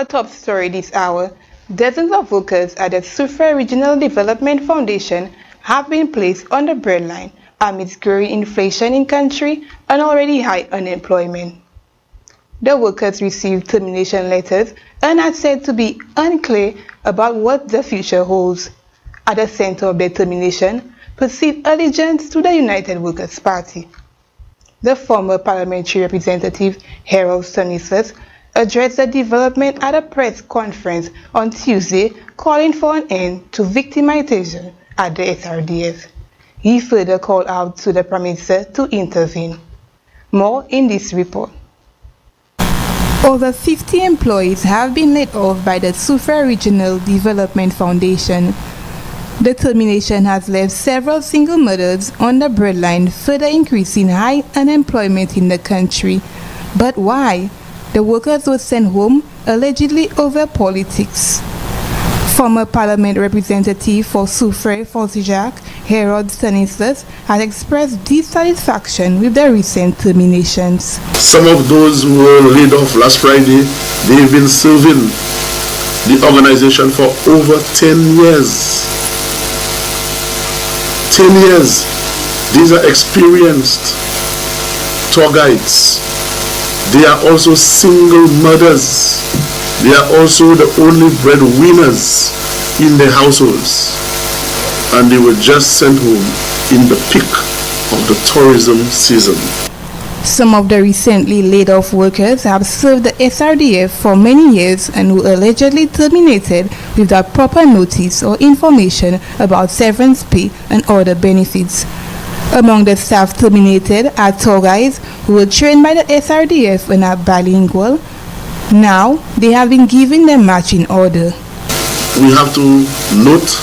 Our top story this hour, dozens of workers at the Sufre Regional Development Foundation have been placed on the breadline amidst growing inflation in country and already high unemployment. The workers received termination letters and are said to be unclear about what the future holds. At the center of their termination, perceived allegiance to the United Workers' Party. The former parliamentary representative Harold Stanislas addressed the development at a press conference on Tuesday, calling for an end to victimization at the SRDF. He further called out to the Prime Minister to intervene. More in this report. Over 50 employees have been laid off by the Sufre Regional Development Foundation. The termination has left several single mothers on the breadline, further increasing high unemployment in the country. But why? The workers were sent home allegedly over politics. Former Parliament representative for Sufre Fontijac, Harold Stanislas, has expressed dissatisfaction with the recent terminations. Some of those who were laid off last Friday, they've been serving the organization for over 10 years. 10 years. These are experienced tour guides. They are also single mothers. They are also the only breadwinners in their households. And they were just sent home in the peak of the tourism season. Some of the recently laid off workers have served the SRDF for many years and were allegedly terminated without proper notice or information about severance pay and other benefits. Among the staff terminated are tour guides who were trained by the SRDF and are bilingual. Now, they have been given their marching order. We have to note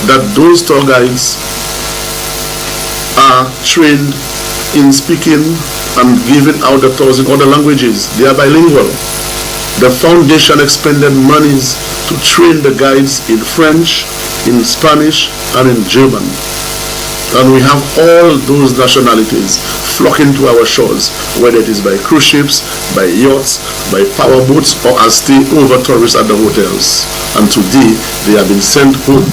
that those tour guides are trained in speaking and giving out the tours in other languages. They are bilingual. The foundation expended monies to train the guides in French, in Spanish, and in German. And we have all those nationalities flocking to our shores, whether it is by cruise ships, by yachts, by power boats, or as stay over tourists at the hotels. And today, they have been sent home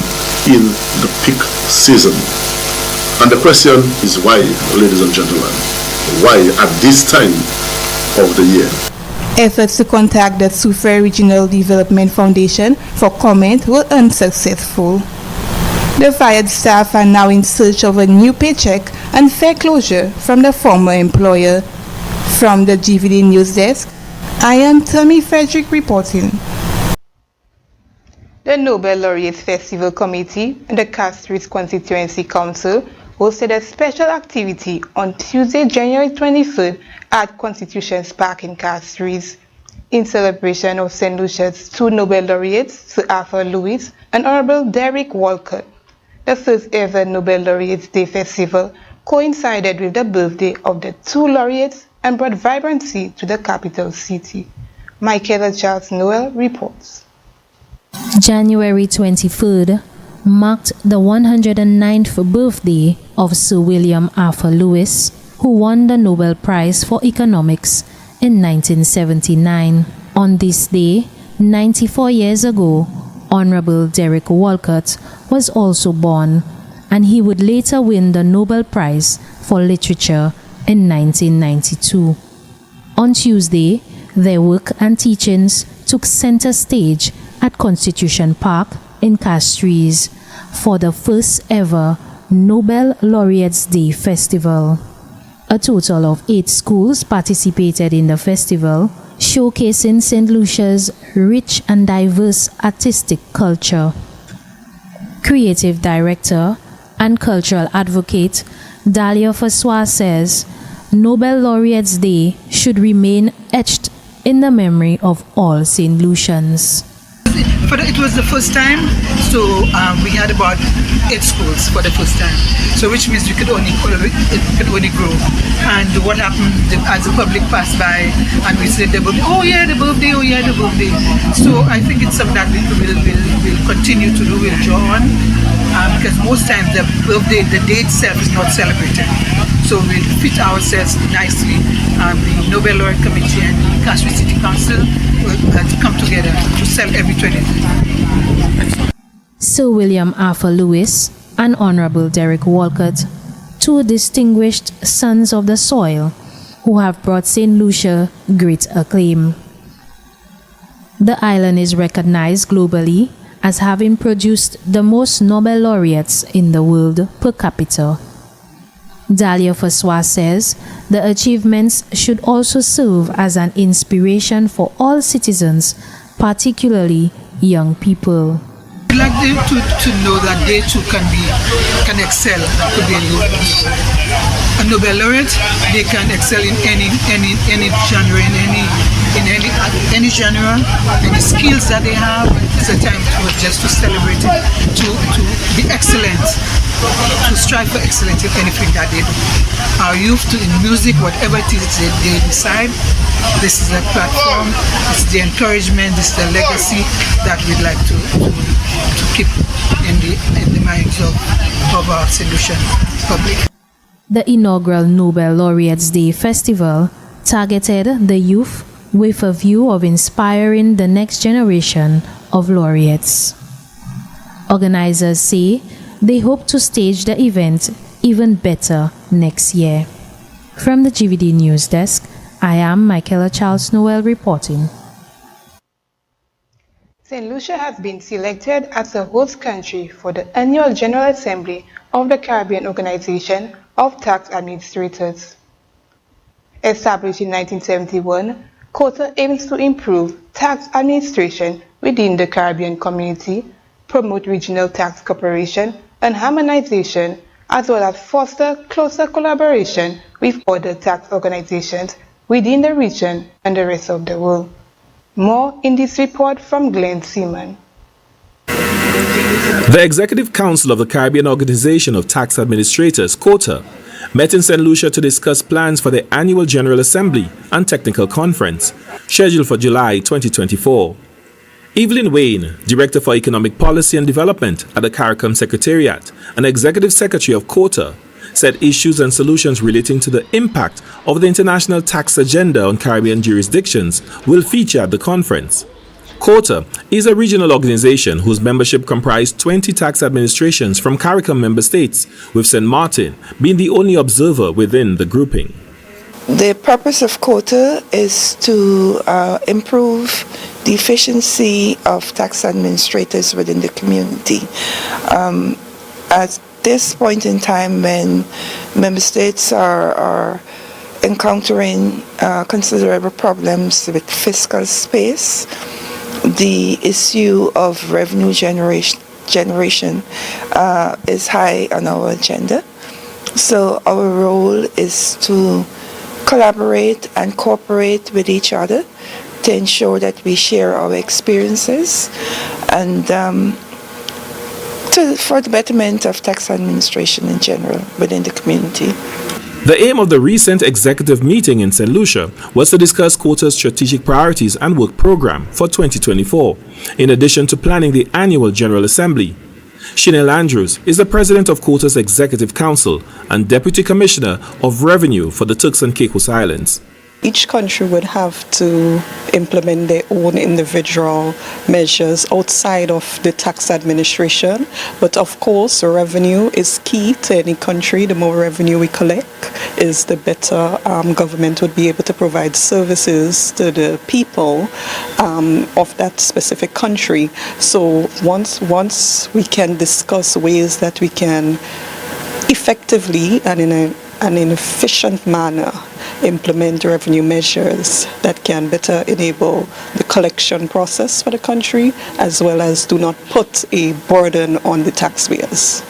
in the peak season. And the question is why, ladies and gentlemen? Why at this time of the year? Efforts to contact the Sufre Regional Development Foundation for comment were unsuccessful. The fired staff are now in search of a new paycheck and fair closure from the former employer. From the GVD News Desk, I am Tammy Frederick reporting. The Nobel Laureates Festival Committee and the Castries Constituency Council hosted a special activity on Tuesday, January 23rd at Constitutions Park in Castries. In celebration of St. Lucia's two Nobel laureates, Sir Arthur Lewis and Honorable Derek Walcott. The first ever Nobel Laureates Day Festival coincided with the birthday of the two laureates and brought vibrancy to the capital city. Michaela Charles Noel reports. January 23rd marked the 109th birthday of Sir William Arthur Lewis, who won the Nobel Prize for Economics in 1979. On this day, 94 years ago, Honorable Derek Walcott was also born, and he would later win the Nobel Prize for Literature in 1992. On Tuesday, their work and teachings took center stage at Constitution Park in Castries for the first ever Nobel Laureates Day Festival. A total of 8 schools participated in the festival, showcasing St. Lucia's rich and diverse artistic culture. Creative Director and Cultural Advocate Dalia Fassois says, Nobel Laureates Day should remain etched in the memory of all St. Lucians. It was the first time, so we had about 8 schools for the first time. So which means it could only grow. And what happened as the public passed by and we said the birthday, oh yeah, the birthday. So I think it's something that we'll continue to do, we'll draw on. Because most times the birthday, the day itself is not celebrated. So we fit ourselves nicely. The Nobel Laureate Committee and the Castro City Council will come together to sell every 23. Sir William Arthur Lewis and Honorable Derek Walcott, two distinguished sons of the soil who have brought St. Lucia great acclaim. The island is recognized globally as having produced the most Nobel laureates in the world per capita. Dahlia Faswa says the achievements should also serve as an inspiration for all citizens, particularly young people. I'd like them to know that they too can excel, could be a Nobel laureate. They can excel in any genre, in any genre, and the skills that they have. It's a time to celebrate it, to be excellent, to strive for excellence in anything that they do. Our youth, in music, whatever it is they decide, this is a platform, this is the encouragement, this is the legacy that we'd like to keep in the minds of our St. Lucian public. The inaugural Nobel Laureates Day Festival targeted the youth with a view of inspiring the next generation of laureates. Organizers say they hope to stage the event even better next year. From the GVD News Desk, I am Michaela Charles Noel reporting. St. Lucia has been selected as a host country for the annual General Assembly of the Caribbean Organization of Tax Administrators. Established in 1971, COTA aims to improve tax administration within the Caribbean community, promote regional tax cooperation and harmonization, as well as foster closer collaboration with other tax organizations within the region and the rest of the world. More in this report from Glenn Seaman. The Executive Council of the Caribbean Organization of Tax Administrators, COTA, met in St. Lucia to discuss plans for the annual General Assembly and Technical Conference, scheduled for July 2024. Evelyn Wayne, Director for Economic Policy and Development at the CARICOM Secretariat and Executive Secretary of COTA, said issues and solutions relating to the impact of the international tax agenda on Caribbean jurisdictions will feature at the conference. COTA is a regional organization whose membership comprised 20 tax administrations from CARICOM member states, with St. Martin being the only observer within the grouping. The purpose of COTA is to improve the efficiency of tax administrators within the community. At this point in time, when member states are encountering considerable problems with fiscal space, the issue of revenue generation is high on our agenda. So our role is to collaborate and cooperate with each other to ensure that we share our experiences and for the betterment of tax administration in general within the community. The aim of the recent executive meeting in St. Lucia was to discuss COTA's strategic priorities and work program for 2024, in addition to planning the annual General Assembly. Chanel Andrews is the president of COTA's Executive Council and Deputy Commissioner of Revenue for the Turks and Caicos Islands. Each country would have to implement their own individual measures outside of the tax administration. But of course, revenue is key to any country. The more revenue we collect, is the better government would be able to provide services to the people of that specific country. So once we can discuss ways that we can effectively and in an efficient manner implement revenue measures that can better enable the collection process for the country, as well as do not put a burden on the taxpayers.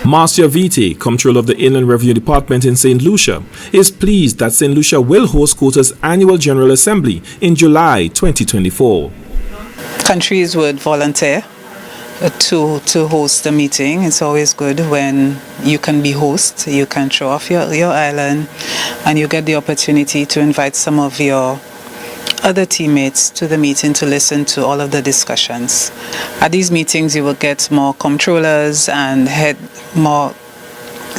Marcia Vite, Comptroller of the Inland Revenue Department in St. Lucia, is pleased that St. Lucia will host COTA's annual General Assembly in July 2024. Countries would volunteer to host the meeting. It's always good when you can be host, you can show off your island, and you get the opportunity to invite some of your other teammates to the meeting to listen to all of the discussions. At these meetings, you will get more comptrollers and more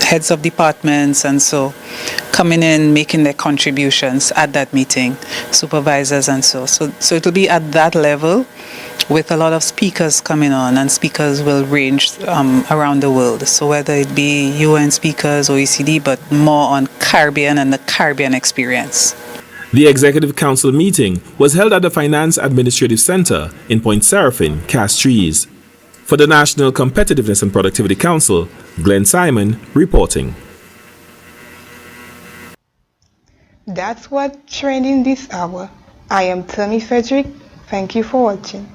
heads of departments, and so coming in, making their contributions at that meeting, supervisors and so it will be at that level with a lot of speakers coming on, and speakers will range around the world. So whether it be UN speakers, OECD, but more on Caribbean and the Caribbean experience. The Executive Council meeting was held at the Finance Administrative Center in Point Seraphin, Castries. For the National Competitiveness and Productivity Council, Glenn Simon reporting. That's what's trending this hour. I am Tammy Frederick. Thank you for watching.